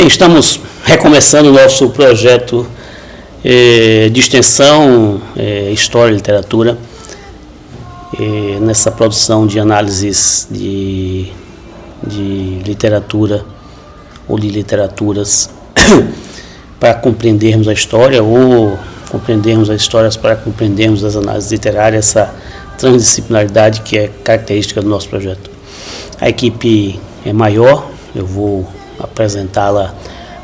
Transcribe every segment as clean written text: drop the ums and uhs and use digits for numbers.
Bem, estamos recomeçando o nosso projeto de extensão História e Literatura, nessa produção de análises de literatura ou de literaturas para compreendermos a história ou compreendermos as histórias para compreendermos as análises literárias, essa transdisciplinaridade que é característica do nosso projeto. A equipe é maior, eu vou apresentá-la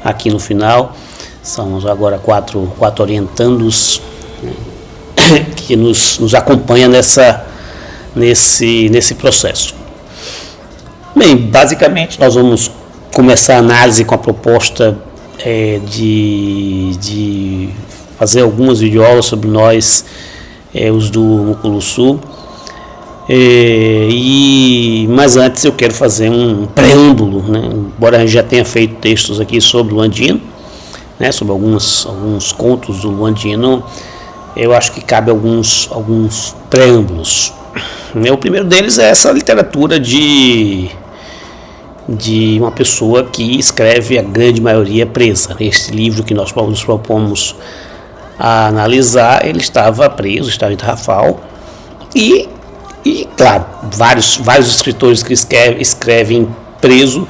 aqui no final. Somos agora quatro orientandos, né, que nos acompanham nesse processo. Bem, basicamente nós vamos começar a análise com a proposta de fazer algumas videoaulas sobre nós, os do Muculuçu. Mas antes eu quero fazer um preâmbulo, né? Embora a gente já tenha feito textos aqui sobre o Luandino, né? Sobre alguns contos do Luandino, eu acho que cabe alguns preâmbulos. O primeiro deles é essa literatura de uma pessoa que escreve a grande maioria presa. Este livro que nós nos propomos a analisar, ele estava preso, estava em Tarrafal, e claro, vários escritores que escrevem preso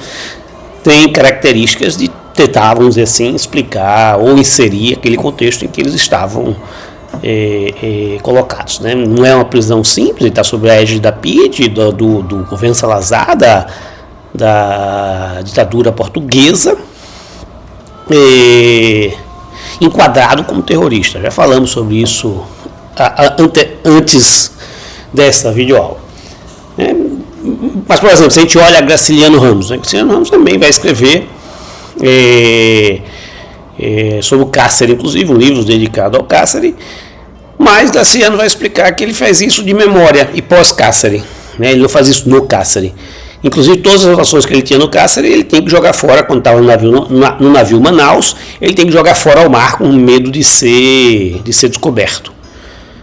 têm características de tentar, vamos dizer assim, explicar ou inserir aquele contexto em que eles estavam colocados, né? Não é uma prisão simples, ele está sob a égide da PIDE, do governo Salazar, da ditadura portuguesa, enquadrado como terrorista. Já falamos sobre isso antes dessa videoaula. Mas, por exemplo, se a gente olha a Graciliano Ramos, né? Graciliano Ramos também vai escrever sobre o cárcere, inclusive um livro dedicado ao cárcere, mas Graciliano vai explicar que ele faz isso de memória e pós-cárcere, né? Ele não faz isso no cárcere. Inclusive, todas as relações que ele tinha no cárcere, ele tem que jogar fora. Quando estava no navio Manaus, ele tem que jogar fora ao mar com medo de ser descoberto,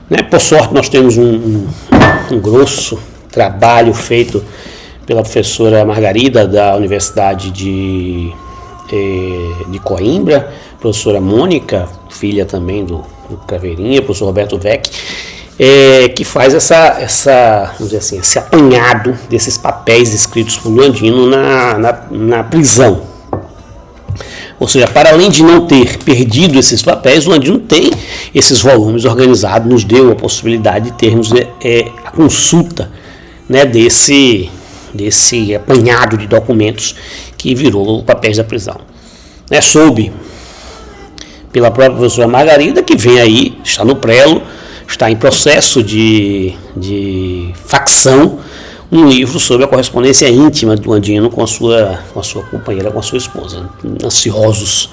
né? Por sorte, nós temos um grosso trabalho feito pela professora Margarida da Universidade de Coimbra, professora Mônica, filha também do Caveirinha, professor Roberto Vec, que faz vamos dizer assim, esse apanhado desses papéis escritos por Luandino na prisão. Ou seja, para além de não ter perdido esses papéis, o Luandino tem esses volumes organizados, nos deu a possibilidade de termos a consulta, né, desse apanhado de documentos que virou papéis da prisão. Soube pela própria professora Margarida que vem aí, está no prelo, está em processo de facção, um livro sobre a correspondência íntima do Luandino com a sua companheira, com a sua esposa, ansiosos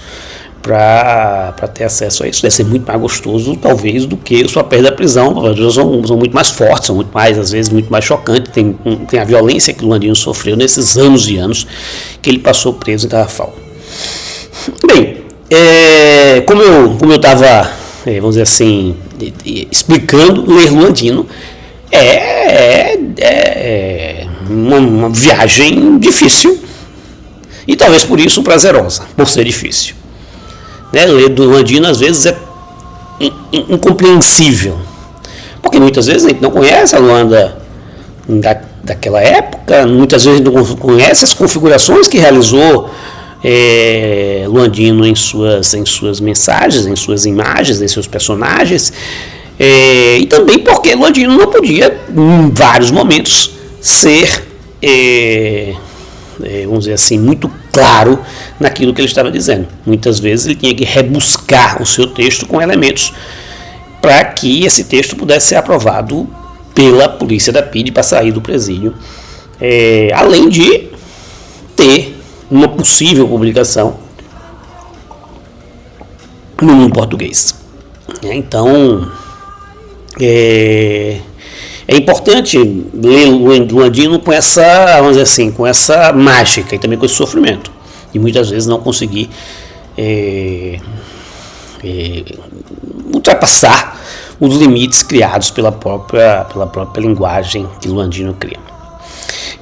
para ter acesso a isso. Deve ser muito mais gostoso, talvez, do que os papéis da prisão. São muito mais fortes, são muito mais, às vezes, muito mais chocantes. Tem a violência que o Luandino sofreu nesses anos e anos que ele passou preso em Tarrafal. Bem, como eu estava, vamos dizer assim, explicando, ler Luandino é uma viagem difícil e talvez por isso prazerosa, por ser difícil. Ler do Luandino às vezes é incompreensível, porque muitas vezes a gente não conhece a Luanda daquela época, muitas vezes não conhece as configurações que realizou Luandino em suas mensagens, em suas imagens, em seus personagens, e também porque Luandino não podia, em vários momentos, ser, vamos dizer assim, muito claro naquilo que ele estava dizendo. Muitas vezes ele tinha que rebuscar o seu texto com elementos para que esse texto pudesse ser aprovado pela polícia da PIDE para sair do presídio, além de ter uma possível publicação no mundo português. Então, é importante ler Luandino com essa, vamos dizer assim, com essa mágica e também com esse sofrimento. E muitas vezes não conseguir ultrapassar os limites criados pela própria linguagem que Luandino cria.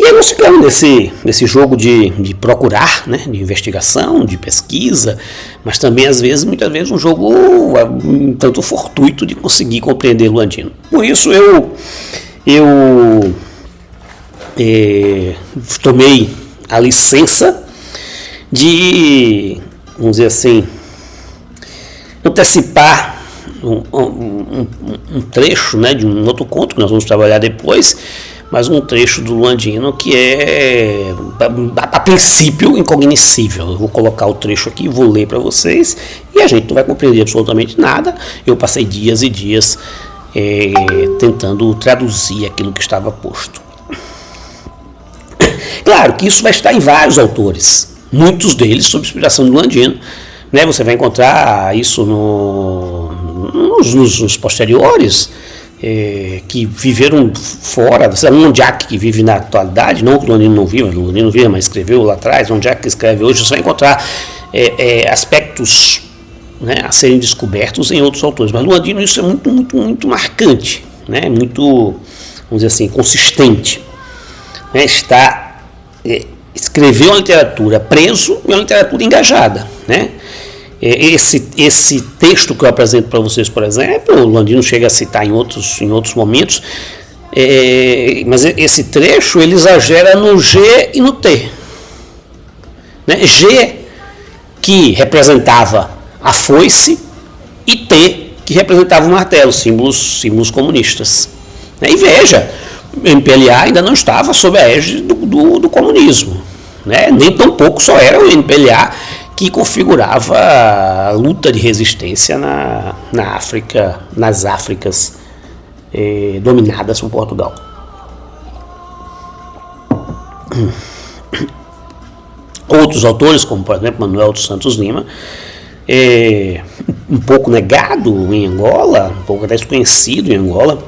E aí nós ficamos nesse jogo de procurar, né, de investigação, de pesquisa, mas também muitas vezes um jogo um tanto fortuito de conseguir compreender Lua Andino. Por isso eu tomei a licença de, vamos dizer assim, antecipar um trecho, né, de um outro conto que nós vamos trabalhar depois, mas um trecho do Lua Andino que é, a princípio, incognoscível. Eu vou colocar o trecho aqui, vou ler para vocês e a gente não vai compreender absolutamente nada. Eu passei dias e dias tentando traduzir aquilo que estava posto. Claro que isso vai estar em vários autores, muitos deles sob inspiração do Lua Andino, né? Você vai encontrar isso nos posteriores, que viveram fora, um Ondiak que vive na atualidade, não que o Lua Andino não vive, mas escreveu lá atrás, um Ondiak que escreve hoje, você vai encontrar aspectos, né, a serem descobertos em outros autores, mas Lua Andino isso é muito, muito, muito marcante, né, muito, vamos dizer assim, consistente, né, escreveu uma literatura preso e uma literatura engajada, né. Esse texto que eu apresento para vocês, por exemplo, o Lua Andino chega a citar em outros momentos, mas esse trecho ele exagera no G e no T, né? G que representava a foice e T que representava o martelo, símbolos comunistas, né? E veja, o MPLA ainda não estava sob a égide do comunismo, né? Nem tampouco só era o MPLA que configurava a luta de resistência na África, nas Áfricas dominadas por Portugal. Outros autores, como por exemplo Manuel dos Santos Lima, um pouco negado em Angola, um pouco até desconhecido em Angola,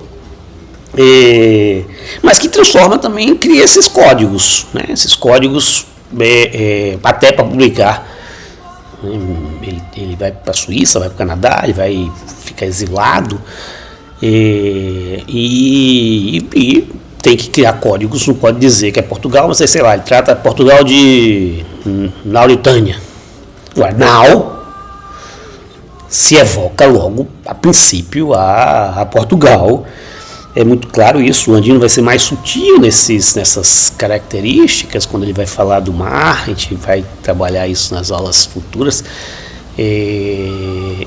mas que transforma também, cria esses códigos, né? Esses códigos até para publicar. Ele vai para a Suíça, vai para o Canadá, ele vai ficar exilado e tem que criar códigos, não pode dizer que é Portugal, mas sei lá, ele trata Portugal de Mauritânia. Nau se evoca logo, a princípio, a Portugal. É muito claro isso. O Andino vai ser mais sutil nessas características, quando ele vai falar do mar, a gente vai trabalhar isso nas aulas futuras, e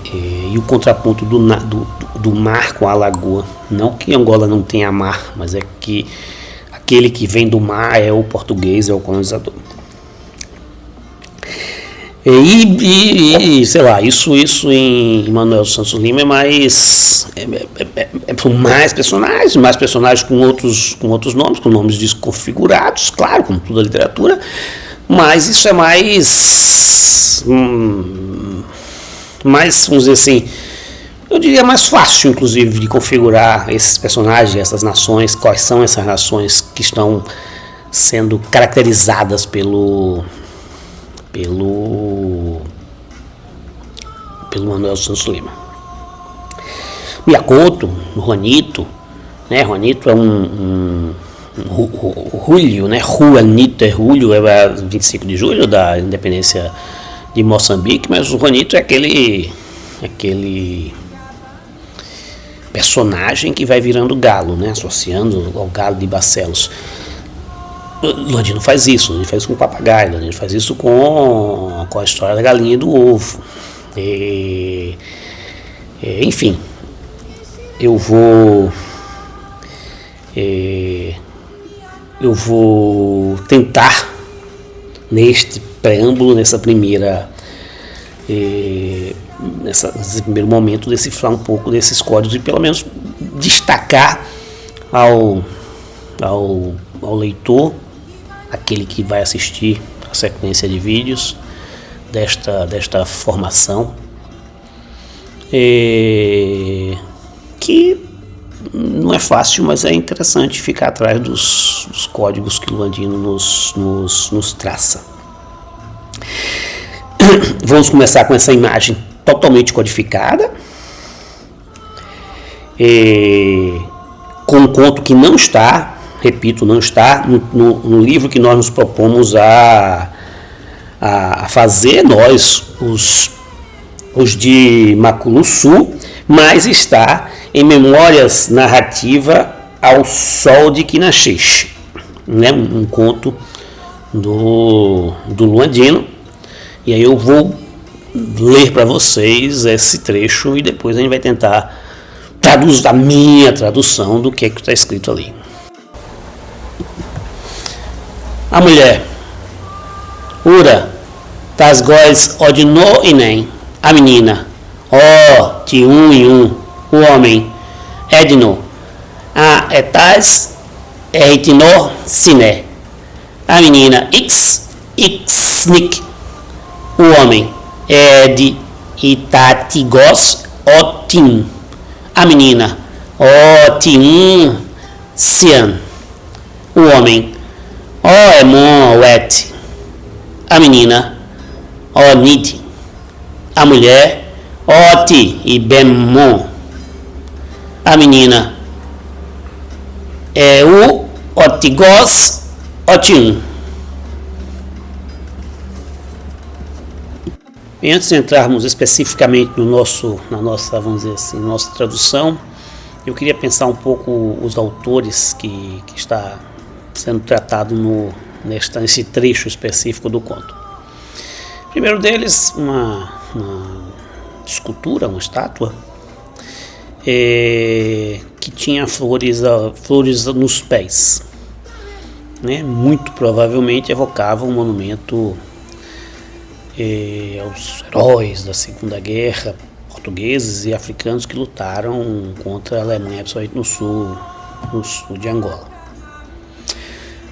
o contraponto do mar com a lagoa. Não que Angola não tenha mar, mas é que aquele que vem do mar é o português, é o colonizador. Sei lá, isso em Manuel Santos Lima é mais personagens com outros nomes, com nomes desconfigurados, claro, como toda a literatura, mas isso é mais, vamos dizer assim, eu diria mais fácil, inclusive, de configurar esses personagens, essas nações, quais são essas nações que estão sendo caracterizadas pelo Manuel Santos Lima. Miyakoto, Juanito, né? Juanito é Julio, né? Juanito é Julio, é 25 de julho da independência de Moçambique, mas o Juanito é aquele personagem que vai virando galo, né? Associando ao galo de Barcelos. Lua Andino faz isso, ele faz isso com o papagaio, ele faz isso com a história da galinha e do ovo. Enfim, eu vou tentar, neste preâmbulo, nesse primeiro momento, decifrar um pouco desses códigos e pelo menos destacar ao leitor, aquele que vai assistir a sequência de vídeos desta formação, que não é fácil, mas é interessante ficar atrás dos códigos que o Lua Andino nos traça. Vamos começar com essa imagem totalmente codificada, com um conto que não está repito, não está no livro que nós nos propomos a fazer, nós, os de Maculuçu, mas está em Memórias Narrativa ao Sol de Quinaxixi, né? Um conto do Luandino. E aí eu vou ler para vocês esse trecho e depois a gente vai tentar traduzir a minha tradução do que está escrito ali. A mulher: Ura, tas góis odinô inem. A menina: ó, ti um e um. O homem: edno. A etas eitinô siné. A menina: ixnik. O homem: ed itatigos otim. A menina: otim sian. O homem: ó emon wet. A menina: onid. A mulher: oti e bemon. A menina: o otigos otim. E antes de entrarmos especificamente na nossa, vamos dizer assim, nossa tradução, eu queria pensar um pouco os autores que está sendo tratado nesse trecho específico do conto. O primeiro deles, uma escultura, uma estátua, que tinha flores nos pés, né? Muito provavelmente evocava um monumento aos heróis da Segunda Guerra, portugueses e africanos que lutaram contra a Alemanha, principalmente no sul de Angola.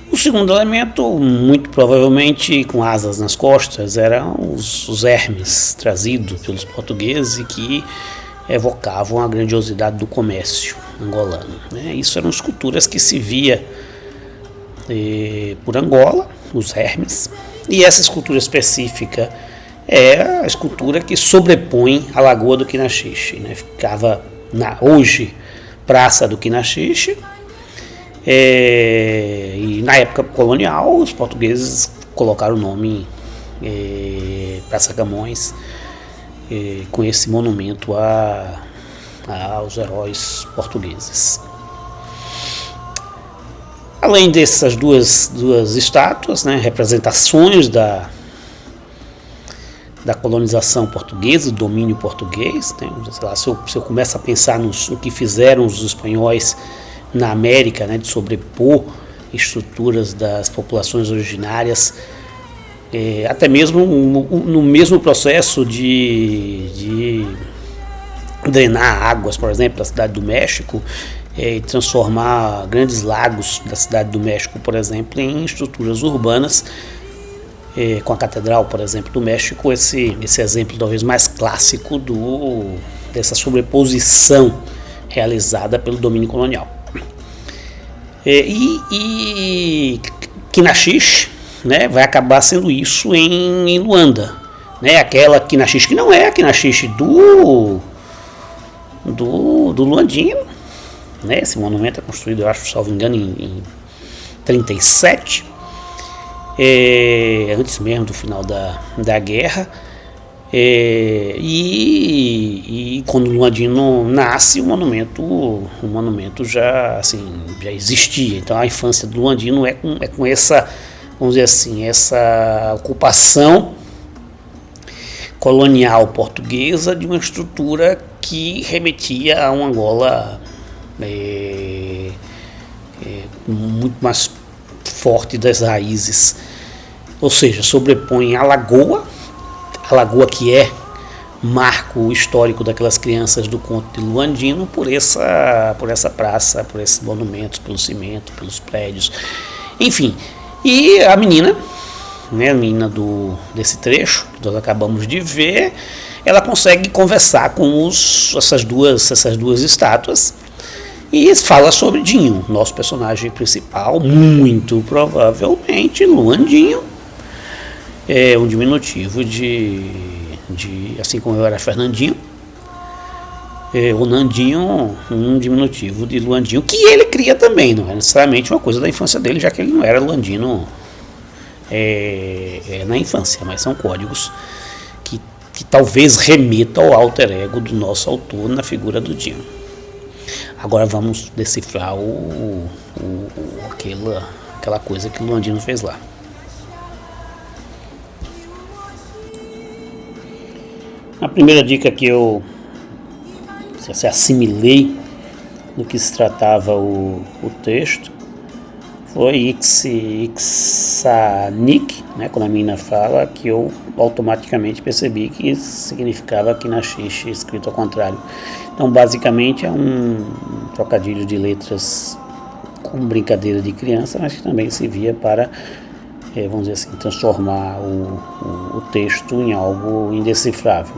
O segundo elemento, muito provavelmente com asas nas costas, eram os Hermes trazidos pelos portugueses e que evocavam a grandiosidade do comércio angolano, né? Isso eram esculturas que se via por Angola, os Hermes, e essa escultura específica é a escultura que sobrepõe a Lagoa do Quinaxixi, né? Ficava hoje Praça do Quinaxixi, e na época colonial os portugueses colocaram o nome Praça Camões, com esse monumento aos heróis portugueses. Além dessas duas estátuas, né, representações da colonização portuguesa, do domínio português, né, sei lá, se eu começo a pensar no que fizeram os espanhóis na América, né, de sobrepor estruturas das populações originárias, até mesmo no mesmo processo de drenar águas, por exemplo, da cidade do México, e transformar grandes lagos da cidade do México, por exemplo, em estruturas urbanas, com a Catedral, por exemplo, do México, esse exemplo talvez mais clássico dessa sobreposição realizada pelo domínio colonial. E Quinaxixi, né, vai acabar sendo isso em Luanda, né, aquela Quinaxixi que não é a Quinaxixi do Luandino, né? Esse monumento é construído, eu acho, salvo engano, em 37, antes mesmo do final da guerra, e quando o Luandino nasce, o monumento já existia. Então a infância do Luandino é com essa, vamos dizer assim, essa ocupação colonial portuguesa de uma estrutura que remetia a uma Angola muito mais forte das raízes, ou seja, sobrepõe a lagoa que é marco histórico daquelas crianças do conto de Luandino, por essa praça, por esses monumentos, pelo cimento, pelos prédios, enfim. E a menina, né, a menina desse trecho que nós acabamos de ver, ela consegue conversar com essas duas estátuas e fala sobre Dinho, nosso personagem principal, muito provavelmente Luandinho, um diminutivo de assim como eu era Fernandinho, o Nandinho, um diminutivo de Luandinho, que ele cria também, não é necessariamente uma coisa da infância dele, já que ele não era Luandino na infância, mas são códigos que talvez remeta ao alter ego do nosso autor na figura do Dino. Agora vamos decifrar aquela coisa que o Luandino fez lá. A primeira dica que eu assimilei do que se tratava o texto foi Ixanik, né, quando a menina fala, que eu automaticamente percebi que significava Kinaxixe escrito ao contrário. Então basicamente é um trocadilho de letras com brincadeira de criança, mas que também servia para, vamos dizer assim, transformar o texto em algo indecifrável.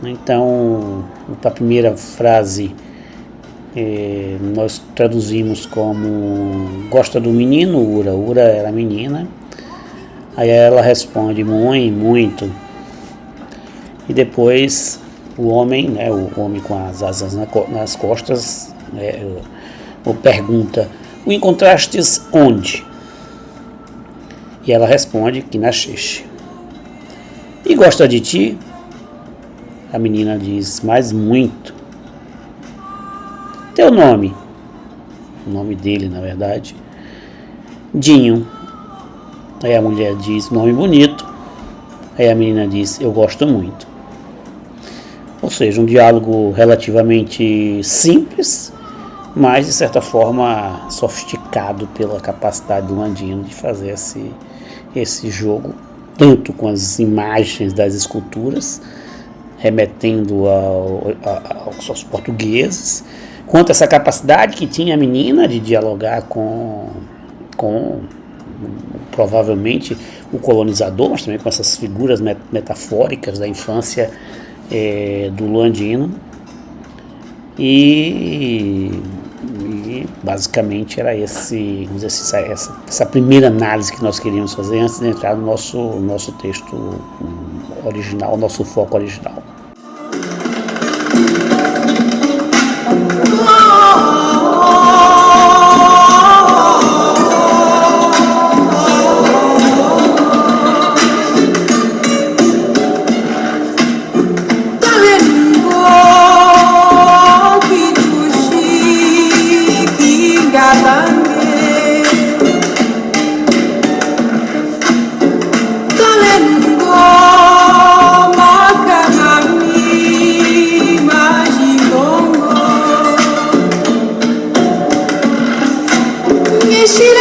Então, a primeira frase nós traduzimos como gosta do menino, Ura era a menina. Aí ela responde muito. E depois o homem, né, o homem com as asas nas costas, pergunta: o encontrastes onde? E ela responde que na Xexe. E gosta de ti? A menina diz: mas muito. Teu nome? O nome dele, na verdade. Dinho. Aí a mulher diz: nome bonito. Aí a menina diz: eu gosto muito. Ou seja, um diálogo relativamente simples, mas de certa forma sofisticado pela capacidade do Luandino de fazer esse jogo, tanto com as imagens das esculturas, remetendo aos portugueses, quanto essa capacidade que tinha a menina de dialogar com provavelmente o colonizador, mas também com essas figuras metafóricas da infância do Luandino. E basicamente era essa primeira análise que nós queríamos fazer antes de entrar no nosso texto original, nosso foco original. She